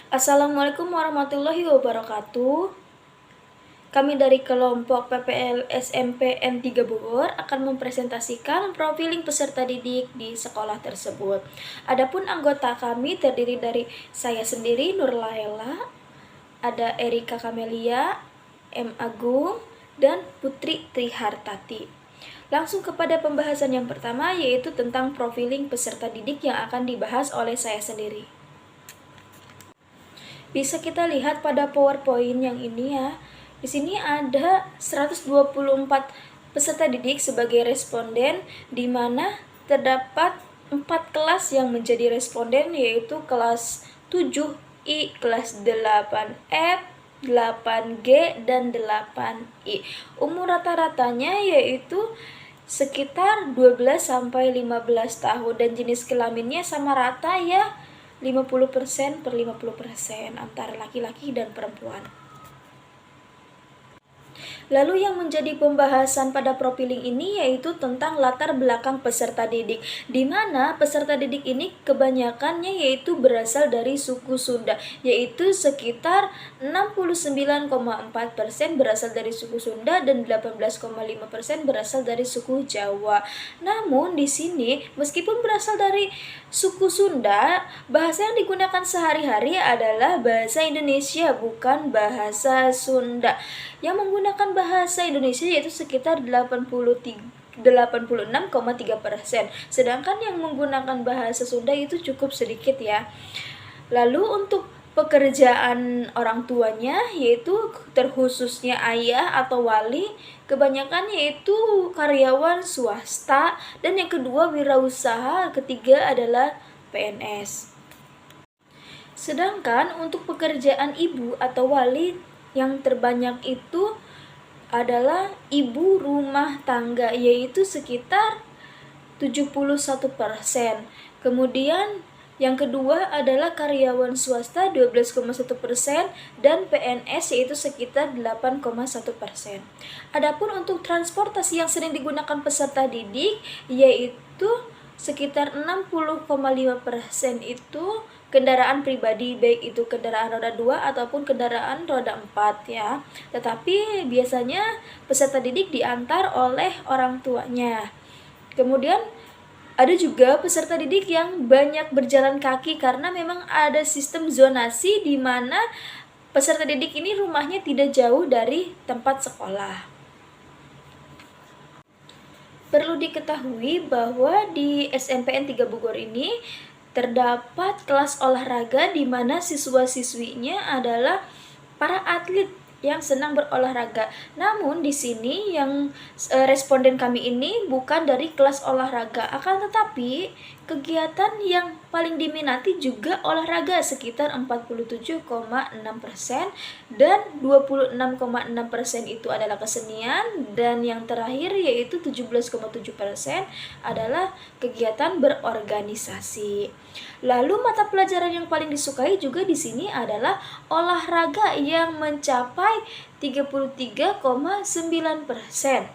Assalamualaikum warahmatullahi wabarakatuh. Kami dari kelompok PPL SMPN 3 Bogor akan mempresentasikan profiling peserta didik di sekolah tersebut. Adapun anggota kami terdiri dari saya sendiri, Nurlaela, ada Erika Kamelia, M. Agung, dan Putri Trihartati. Langsung kepada pembahasan yang pertama, yaitu tentang profiling peserta didik yang akan dibahas oleh saya sendiri. Bisa kita lihat pada PowerPoint yang ini ya. Di sini ada 124 peserta didik sebagai responden, di mana terdapat 4 kelas yang menjadi responden, yaitu kelas 7I, kelas 8F, 8G, dan 8I. Umur rata-ratanya yaitu sekitar 12-15 tahun, dan jenis kelaminnya sama rata ya, 50% per 50% antara laki-laki dan perempuan. Lalu yang menjadi pembahasan pada profiling ini yaitu tentang latar belakang peserta didik, di mana peserta didik ini kebanyakannya yaitu berasal dari suku Sunda, yaitu sekitar 69,4% berasal dari suku Sunda dan 18,5% berasal dari suku Jawa. Namun di sini meskipun berasal dari suku Sunda, bahasa yang digunakan sehari-hari adalah bahasa Indonesia, bukan bahasa Sunda. Yang menggunakan bahasa Indonesia yaitu sekitar 86,3%, sedangkan yang menggunakan bahasa Sunda itu cukup sedikit ya. Lalu untuk pekerjaan orang tuanya yaitu terkhususnya ayah atau wali, kebanyakan yaitu karyawan swasta, dan yang kedua wirausaha, ketiga adalah PNS. Sedangkan untuk pekerjaan ibu atau wali yang terbanyak itu adalah ibu rumah tangga, yaitu sekitar 71%. Kemudian yang kedua adalah karyawan swasta 12,1% dan PNS yaitu sekitar 8,1%. Adapun untuk transportasi yang sering digunakan peserta didik yaitu sekitar 60,5% itu kendaraan pribadi, baik itu kendaraan roda 2 ataupun kendaraan roda 4 ya. Tetapi biasanya peserta didik diantar oleh orang tuanya. Kemudian ada juga peserta didik yang banyak berjalan kaki karena memang ada sistem zonasi di mana peserta didik ini rumahnya tidak jauh dari tempat sekolah. Perlu diketahui bahwa di SMPN 3 Bogor ini terdapat kelas olahraga di mana siswa-siswinya adalah para atlet yang senang berolahraga. Namun di sini yang responden kami ini bukan dari kelas olahraga, akan tetapi kegiatan yang paling diminati juga olahraga sekitar 47,6%, dan 26,6% itu adalah kesenian, dan yang terakhir yaitu 17,7% adalah kegiatan berorganisasi. Lalu mata pelajaran yang paling disukai juga di sini adalah olahraga yang mencapai 33,9%.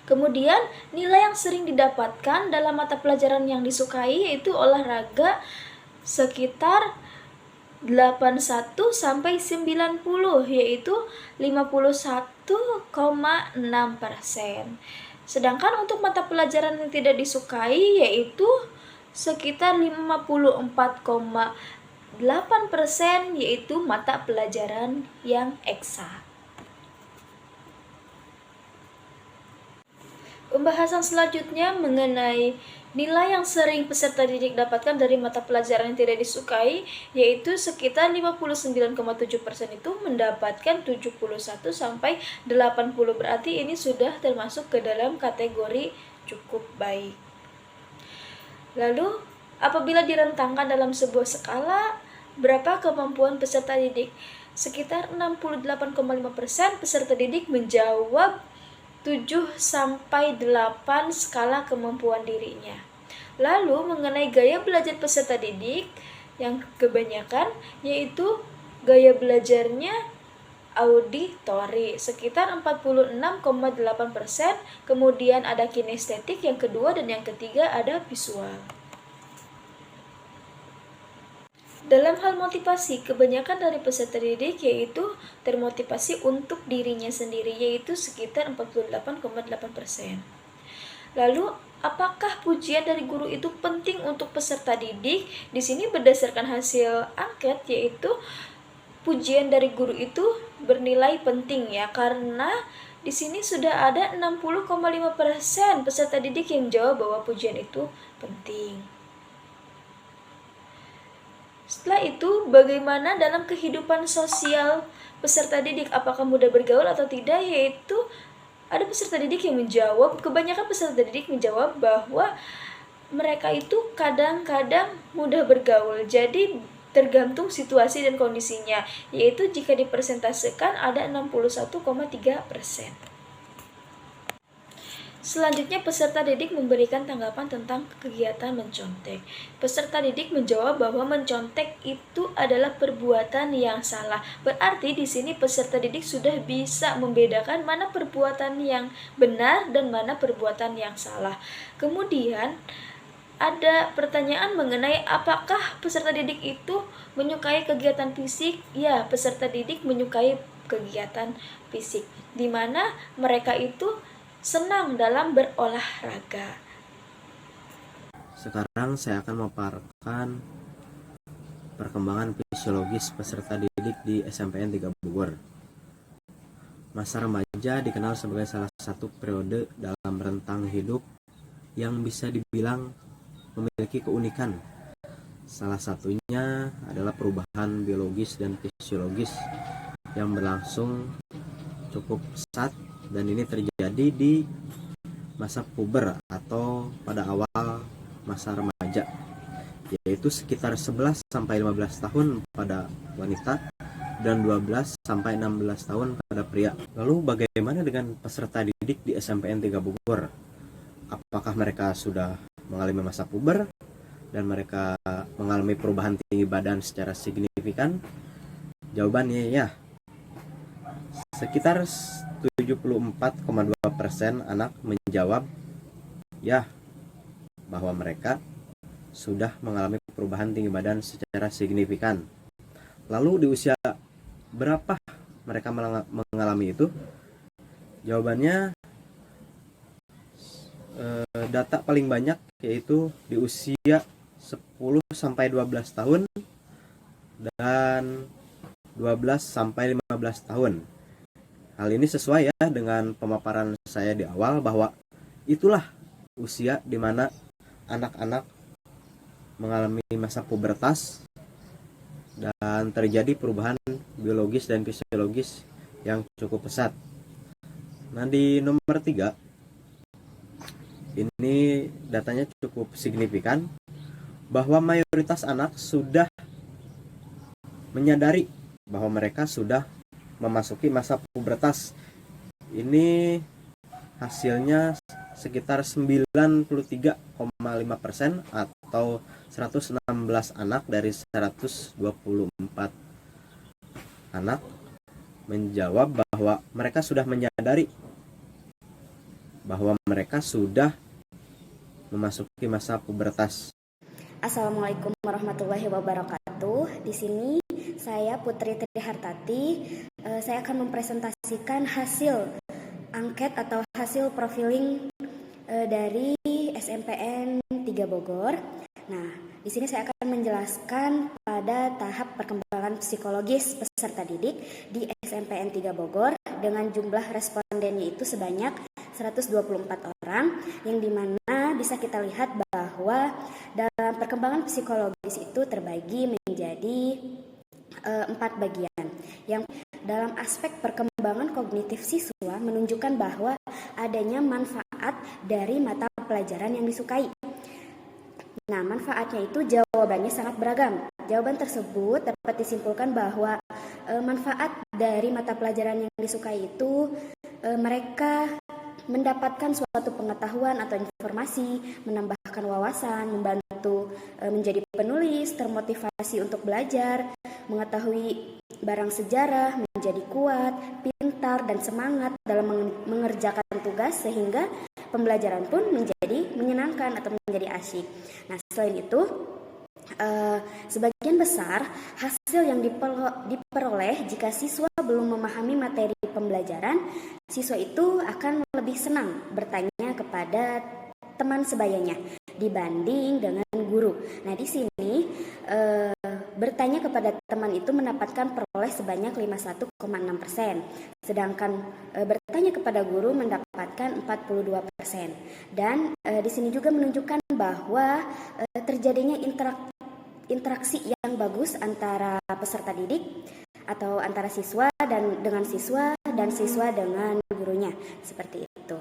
Kemudian nilai yang sering didapatkan dalam mata pelajaran yang disukai yaitu olahraga sekitar 81 sampai 90, yaitu 51,6%. Sedangkan untuk mata pelajaran yang tidak disukai yaitu sekitar 54,8%, yaitu mata pelajaran yang eksak. Pembahasan selanjutnya mengenai nilai yang sering peserta didik dapatkan dari mata pelajaran yang tidak disukai, yaitu sekitar 59,7% itu mendapatkan 71 sampai 80, berarti ini sudah termasuk ke dalam kategori cukup baik. Lalu apabila direntangkan dalam sebuah skala, berapa kemampuan peserta didik? Sekitar 68,5% peserta didik menjawab 7-8 skala kemampuan dirinya. Lalu mengenai gaya belajar peserta didik yang kebanyakan yaitu gaya belajarnya auditori sekitar 46,8%, kemudian ada kinestetik yang kedua, dan yang ketiga ada visual. Dalam hal motivasi, kebanyakan dari peserta didik yaitu termotivasi untuk dirinya sendiri, yaitu sekitar 48,8%. Lalu, apakah pujian dari guru itu penting untuk peserta didik? Di sini berdasarkan hasil angket, yaitu pujian dari guru itu bernilai penting ya, karena di sini sudah ada 60,5% peserta didik yang jawab bahwa pujian itu penting. Setelah itu, bagaimana dalam kehidupan sosial peserta didik? Apakah mudah bergaul atau tidak? Yaitu ada peserta didik yang menjawab, kebanyakan peserta didik menjawab bahwa mereka itu kadang-kadang mudah bergaul. Jadi tergantung situasi dan kondisinya, yaitu jika dipresentasekan ada 61,3%. Selanjutnya, peserta didik memberikan tanggapan tentang kegiatan mencontek. Peserta didik menjawab bahwa mencontek itu adalah perbuatan yang salah. Berarti di sini peserta didik sudah bisa membedakan mana perbuatan yang benar dan mana perbuatan yang salah. Kemudian ada pertanyaan mengenai apakah peserta didik itu menyukai kegiatan fisik? Ya, peserta didik menyukai kegiatan fisik, di mana mereka itu senang dalam berolahraga. Sekarang saya akan memaparkan perkembangan fisiologis peserta didik di SMPN 3 Bogor. Masa remaja dikenal sebagai salah satu periode dalam rentang hidup yang bisa dibilang memiliki keunikan. Salah satunya adalah perubahan biologis dan fisiologis yang berlangsung cukup pesat, dan ini terjadi di masa puber atau pada awal masa remaja, yaitu sekitar 11 sampai 15 tahun pada wanita dan 12 sampai 16 tahun pada pria. Lalu bagaimana dengan peserta didik di SMPN 3 Bogor? Apakah mereka sudah mengalami masa puber dan mereka mengalami perubahan tinggi badan secara signifikan? Jawabannya ya. Sekitar 74,2% anak menjawab ya, bahwa mereka sudah mengalami perubahan tinggi badan secara signifikan. Lalu di usia berapa mereka mengalami itu? Jawabannya data paling banyak yaitu di usia 10 sampai 12 tahun dan 12 sampai 15 tahun. Hal ini sesuai ya dengan pemaparan saya di awal, bahwa itulah usia di mana anak-anak mengalami masa pubertas dan terjadi perubahan biologis dan fisiologis yang cukup pesat. Nah, di nomor 3 ini datanya cukup signifikan bahwa mayoritas anak sudah menyadari bahwa mereka sudah memasuki masa pubertas. Ini hasilnya sekitar 93,5% atau 116 anak dari 124 anak menjawab bahwa mereka sudah menyadari bahwa mereka sudah memasuki masa pubertas. Assalamualaikum warahmatullahi wabarakatuh. Di sini saya Putri Trihartati. Saya akan mempresentasikan hasil angket atau hasil profiling dari SMPN 3 Bogor. Nah, di sini saya akan menjelaskan pada tahap perkembangan psikologis peserta didik di SMPN 3 Bogor dengan jumlah respondennya itu sebanyak 124 orang, yang dimana bisa kita lihat bahwa dalam perkembangan psikologis itu terbagi menjadi 4 bagian. Yang dalam aspek perkembangan kognitif siswa menunjukkan bahwa adanya manfaat dari mata pelajaran yang disukai. Nah, manfaatnya itu jawabannya sangat beragam. Jawaban tersebut dapat disimpulkan bahwa manfaat dari mata pelajaran yang disukai itu mereka mendapatkan suatu pengetahuan atau informasi, menambahkan wawasan, membantu menjadi penulis, termotivasi untuk belajar, mengetahui barang sejarah, menjadi kuat, pintar, dan semangat dalam mengerjakan tugas sehingga pembelajaran pun menjadi menyenangkan atau menjadi asyik. Nah, selain itu, Sebagian besar hasil yang diperoleh jika siswa belum memahami materi pembelajaran, siswa itu akan lebih senang bertanya kepada teman sebayanya dibanding dengan guru. Nah, di sini bertanya kepada teman itu mendapatkan peroleh sebanyak 51,6%, sedangkan bertanya kepada guru mendapatkan 42%. Dan di sini juga menunjukkan bahwa terjadinya interaksi yang bagus antara peserta didik atau antara siswa dengan siswa dan siswa dengan gurunya, seperti itu.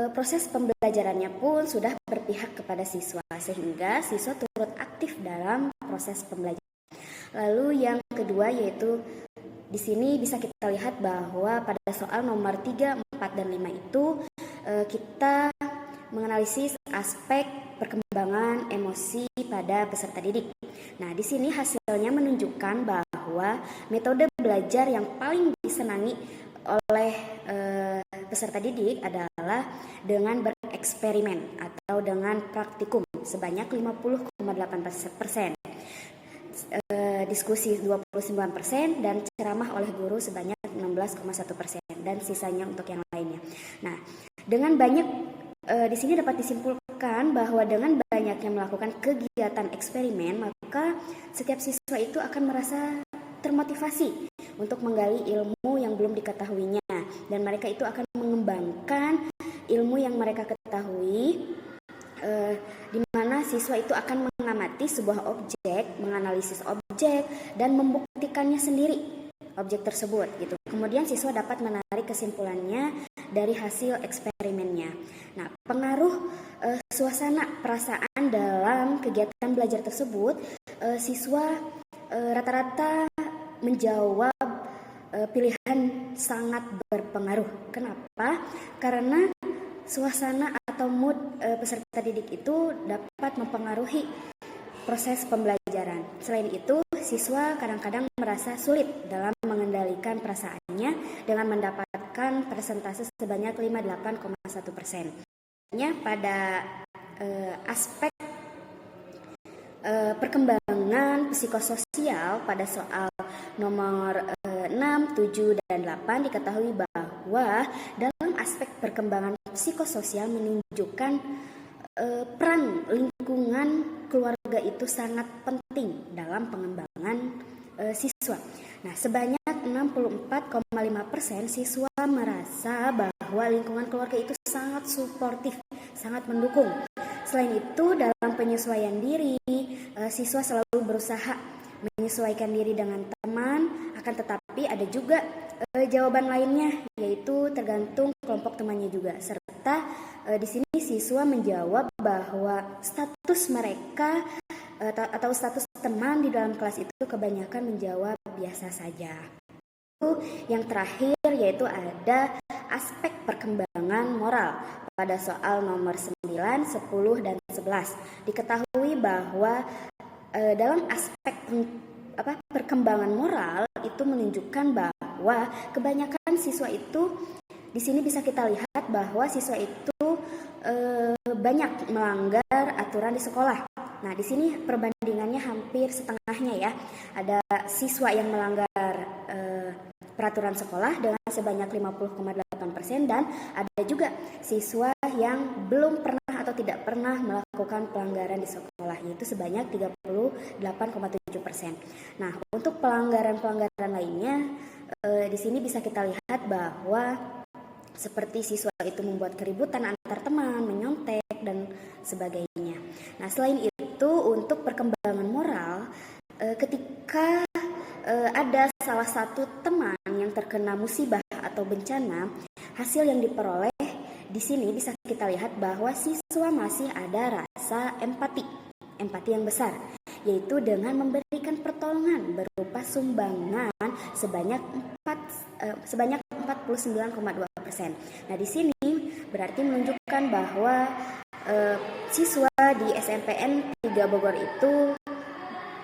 Proses pembelajarannya pun sudah berpihak kepada siswa, sehingga siswa turut aktif dalam proses pembelajaran. Lalu yang kedua yaitu di sini bisa kita lihat bahwa pada soal nomor 3, 4, dan 5 itu kita menganalisis aspek perkembangan emosi pada peserta didik. Nah, di sini hasilnya menunjukkan bahwa metode belajar yang paling disenangi oleh peserta didik adalah dengan bereksperimen atau dengan praktikum sebanyak 50,8%. Diskusi 29% dan ceramah oleh guru sebanyak 16,1% dan sisanya untuk yang lainnya. Nah, dengan banyak di sini dapat disimpulkan bahwa dengan banyaknya melakukan kegiatan eksperimen, maka setiap siswa itu akan merasa termotivasi untuk menggali ilmu yang belum diketahuinya, dan mereka itu akan mengembangkan ilmu yang mereka ketahui, di mana siswa itu akan mengamati sebuah objek, menganalisis objek, dan membuktikannya sendiri objek tersebut gitu. Kemudian siswa dapat menarik kesimpulannya dari hasil eksperimennya. Nah, pengaruh suasana perasaan dalam kegiatan belajar tersebut, siswa rata-rata menjawab pilihan sangat berpengaruh. Kenapa? Karena suasana atau mood peserta didik itu dapat mempengaruhi proses pembelajaran. Selain itu, siswa kadang-kadang merasa sulit dalam mengendalikan perasaannya dengan mendapatkan persentase sebanyak 58,1%. Pada aspek perkembangan psikososial pada soal nomor 6, 7, dan 8 diketahui bahwa dalam aspek perkembangan psikososial menunjukkan peran lingkungan keluarga itu sangat penting dalam pengembangan siswa. Nah, sebanyak 64,5% siswa merasa bahwa lingkungan keluarga itu sangat suportif, sangat mendukung. Selain itu, dalam penyesuaian diri, siswa selalu berusaha menyesuaikan diri dengan teman, akan tetapi ada juga jawaban lainnya, yaitu tergantung kelompok temannya juga. Serta di sini siswa menjawab bahwa status mereka atau status teman di dalam kelas itu kebanyakan menjawab biasa saja. Yang terakhir yaitu ada aspek perkembangan moral pada soal nomor 9, 10, dan 11. Diketahui bahwa dalam aspek perkembangan moral itu menunjukkan bahwa kebanyakan siswa itu di sini bisa kita lihat bahwa siswa itu banyak melanggar aturan di sekolah. Nah, di sini perbandingannya hampir setengahnya ya. Ada siswa yang melanggar peraturan sekolah dengan sebanyak 50,8% dan ada juga siswa yang belum pernah atau tidak pernah melakukan pelanggaran di sekolah, yaitu sebanyak 38,7%. Nah, untuk pelanggaran-pelanggaran lainnya di sini bisa kita lihat bahwa seperti siswa itu membuat keributan antar teman, menyontek, dan sebagainya. Nah, selain itu untuk perkembangan moral, ketika ada salah satu teman yang terkena musibah atau bencana, hasil yang diperoleh di sini bisa kita lihat bahwa siswa masih ada rasa empati yang besar, yaitu dengan memberikan pertolongan berupa sumbangan sebanyak 49,2%. Nah, di sini berarti menunjukkan bahwa siswa di SMPN 3 Bogor itu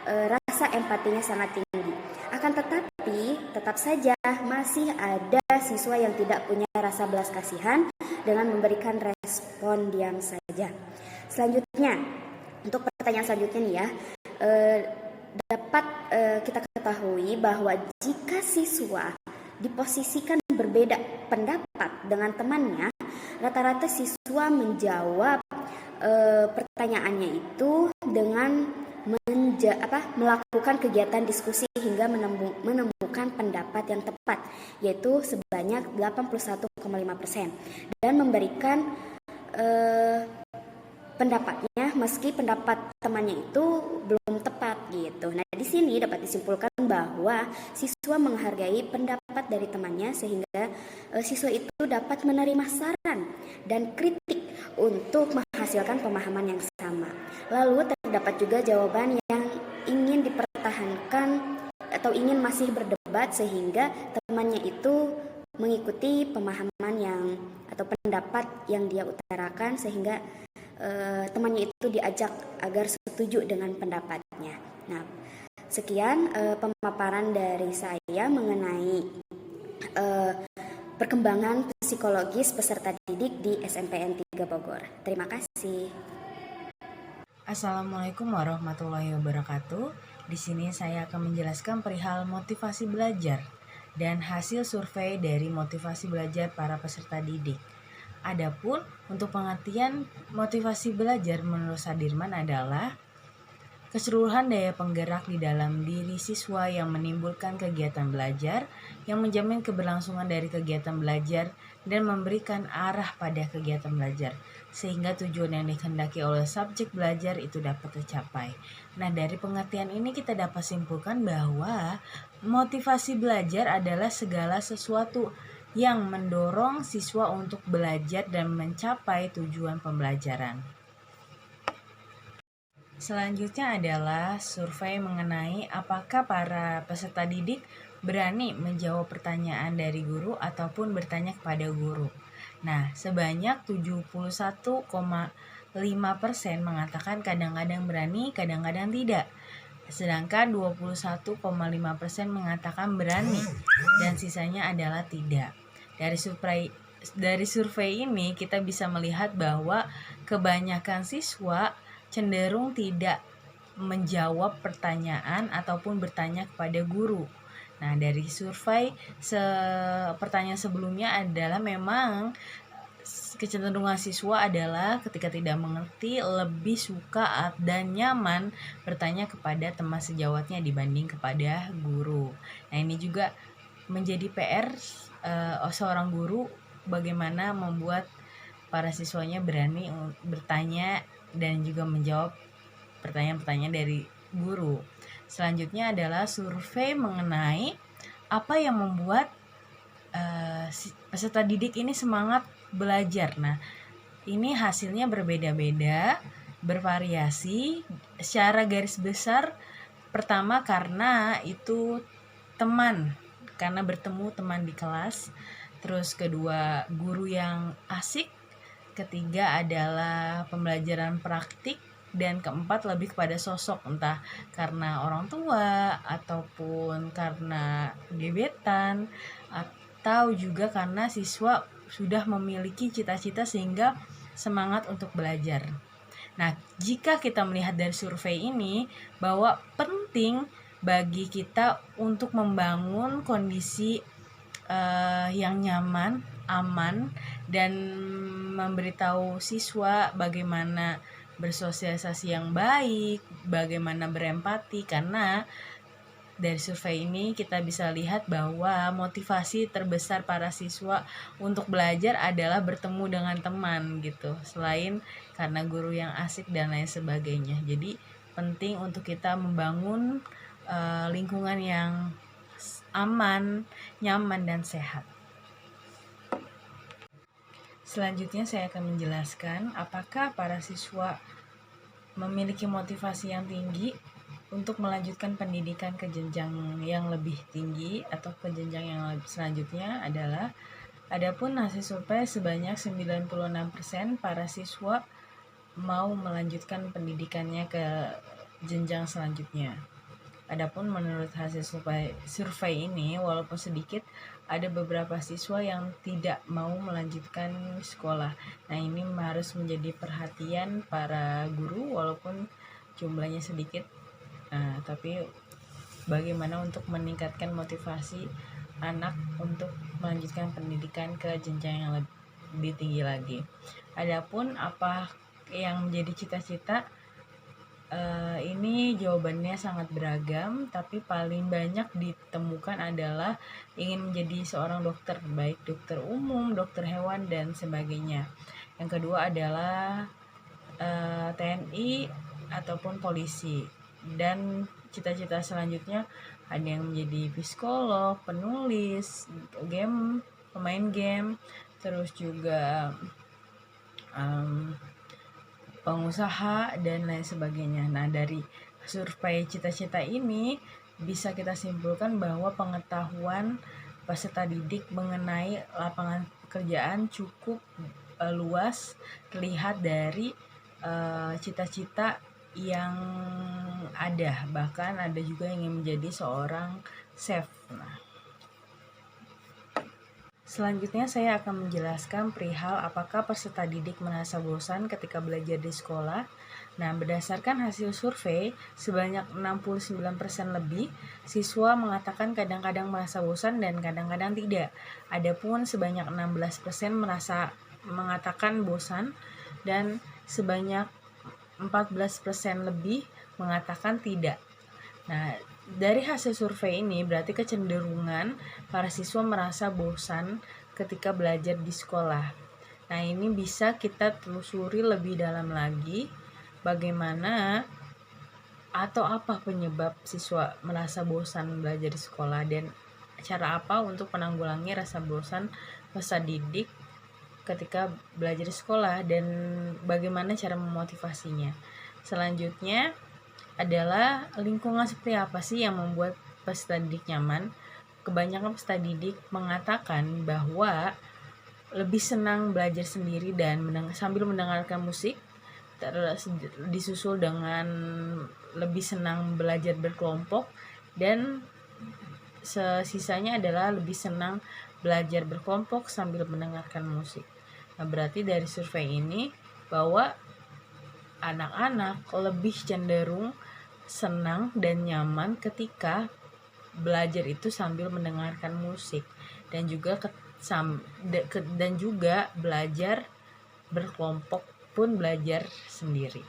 rasa empatinya sangat tinggi. Akan tetapi Tapi tetap saja masih ada siswa yang tidak punya rasa belas kasihan dengan memberikan respon diam saja. Selanjutnya, untuk pertanyaan selanjutnya nih ya, dapat kita ketahui bahwa jika siswa diposisikan berbeda pendapat dengan temannya, rata-rata siswa menjawab pertanyaannya itu dengan melakukan kegiatan diskusi hingga menemukan pendapat yang tepat, yaitu sebanyak 81,5%, dan memberikan pendapatnya meski pendapat temannya itu belum tepat gitu. Nah, di sini dapat disimpulkan bahwa siswa menghargai pendapat dari temannya sehingga siswa itu dapat menerima saran dan kritik untuk menghasilkan pemahaman yang sama. Lalu terdapat juga jawaban yang ingin dipertahankan atau ingin masih berdebat sehingga temannya itu mengikuti pemahaman yang atau pendapat yang dia utarakan sehingga temannya itu diajak agar setuju dengan pendapatnya. Nah, sekian pemaparan dari saya mengenai perkembangan psikologis peserta didik di SMPN 3 Bogor. Terima kasih. Assalamualaikum warahmatullahi wabarakatuh. Di sini saya akan menjelaskan perihal motivasi belajar dan hasil survei dari motivasi belajar para peserta didik. Adapun untuk pengertian motivasi belajar menurut Sadirman adalah keseluruhan daya penggerak di dalam diri siswa yang menimbulkan kegiatan belajar, yang menjamin keberlangsungan dari kegiatan belajar dan memberikan arah pada kegiatan belajar, sehingga tujuan yang dikehendaki oleh subjek belajar itu dapat tercapai. Nah, dari pengertian ini kita dapat simpulkan bahwa motivasi belajar adalah segala sesuatu yang mendorong siswa untuk belajar dan mencapai tujuan pembelajaran. Selanjutnya adalah survei mengenai apakah para peserta didik berani menjawab pertanyaan dari guru ataupun bertanya kepada guru. Nah, sebanyak 71,5% mengatakan kadang-kadang berani, kadang-kadang tidak. Sedangkan 21,5% mengatakan berani dan sisanya adalah tidak. Dari survei ini kita bisa melihat bahwa kebanyakan siswa cenderung tidak menjawab pertanyaan ataupun bertanya kepada guru. Nah, dari survei pertanyaan sebelumnya adalah memang kecenderungan siswa adalah ketika tidak mengerti lebih suka dan nyaman bertanya kepada teman sejawatnya dibanding kepada guru. Nah, ini juga menjadi PR seorang guru bagaimana membuat para siswanya berani bertanya dan juga menjawab pertanyaan-pertanyaan dari guru. Selanjutnya adalah survei mengenai apa yang membuat peserta didik ini semangat belajar. Nah, ini hasilnya berbeda-beda, bervariasi. Secara garis besar, pertama karena itu karena bertemu teman di kelas. Terus kedua, guru yang asik. Ketiga adalah pembelajaran praktik. Dan keempat lebih kepada sosok, entah karena orang tua ataupun karena gebetan atau juga karena siswa sudah memiliki cita-cita sehingga semangat untuk belajar. Nah, jika kita melihat dari survei ini bahwa penting bagi kita untuk membangun kondisi yang nyaman, aman, dan memberitahu siswa bagaimana bersosialisasi yang baik, bagaimana berempati, karena dari survei ini kita bisa lihat bahwa motivasi terbesar para siswa untuk belajar adalah bertemu dengan teman gitu, selain karena guru yang asik dan lain sebagainya. Jadi penting untuk kita membangun lingkungan yang aman, nyaman, dan sehat. Selanjutnya saya akan menjelaskan apakah para siswa memiliki motivasi yang tinggi untuk melanjutkan pendidikan ke jenjang yang lebih tinggi atau ke jenjang yang selanjutnya adalah adapun hasil survei sebanyak 96% para siswa mau melanjutkan pendidikannya ke jenjang selanjutnya. Adapun menurut hasil survei ini, walaupun sedikit, ada beberapa siswa yang tidak mau melanjutkan sekolah. Nah, ini harus menjadi perhatian para guru walaupun jumlahnya sedikit. Nah, tapi bagaimana untuk meningkatkan motivasi anak untuk melanjutkan pendidikan ke jenjang yang lebih tinggi lagi. Adapun apa yang menjadi cita-cita, ini jawabannya sangat beragam, tapi paling banyak ditemukan adalah ingin menjadi seorang dokter, baik dokter umum, dokter hewan, dan sebagainya. Yang kedua adalah TNI ataupun polisi. Dan cita-cita selanjutnya ada yang menjadi psikolog, penulis, pemain game, terus juga pengusaha dan lain sebagainya. Nah, dari survei cita-cita ini bisa kita simpulkan bahwa pengetahuan peserta didik mengenai lapangan pekerjaan cukup luas, terlihat dari cita-cita yang ada. Bahkan ada juga yang ingin menjadi seorang chef. Nah, selanjutnya saya akan menjelaskan perihal apakah peserta didik merasa bosan ketika belajar di sekolah. Nah, berdasarkan hasil survei, sebanyak 69% lebih siswa mengatakan kadang-kadang merasa bosan dan kadang-kadang tidak. Adapun sebanyak 16% mengatakan bosan dan sebanyak 14% lebih mengatakan tidak. Nah, dari hasil survei ini berarti kecenderungan para siswa merasa bosan ketika belajar di sekolah. Nah, ini bisa kita telusuri lebih dalam lagi bagaimana atau apa penyebab siswa merasa bosan belajar di sekolah dan cara apa untuk menanggulangi rasa bosan peserta didik ketika belajar di sekolah dan bagaimana cara memotivasinya. Selanjutnya adalah lingkungan seperti apa sih yang membuat peserta didik nyaman. Kebanyakan peserta didik mengatakan bahwa lebih senang belajar sendiri dan sambil mendengarkan musik, disusul dengan lebih senang belajar berkelompok, dan sisanya adalah lebih senang belajar berkelompok sambil mendengarkan musik. Nah, berarti dari survei ini bahwa anak-anak lebih cenderung senang dan nyaman ketika belajar itu sambil mendengarkan musik dan juga belajar berkelompok pun belajar sendiri.